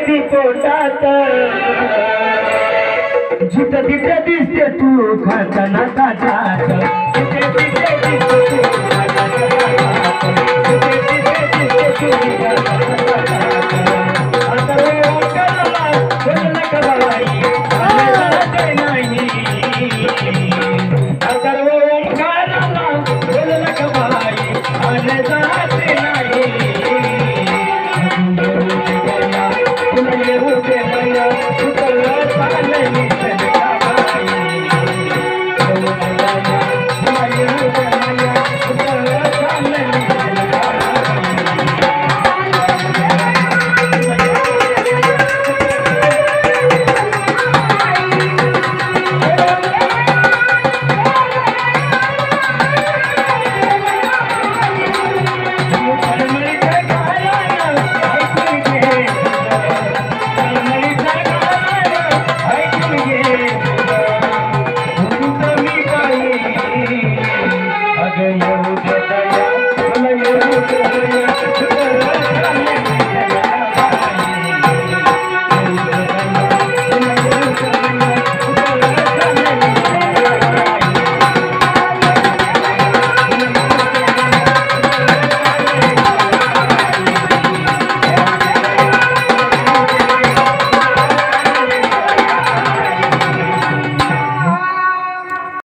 ती पोटात जिथं तिथे दिसते तू खाताना ताटात जिथे तिथे दिसते तू खाताना ताटात जिथे तिथे दिसते तू खाताना ताटात आता ओंकाराला बोलू नका बाई आले जाते नाही आता ओंकाराला बोलू नका बाई आले जाते नाही तुला येऊ दे मैया तुला चालले Hallelujah.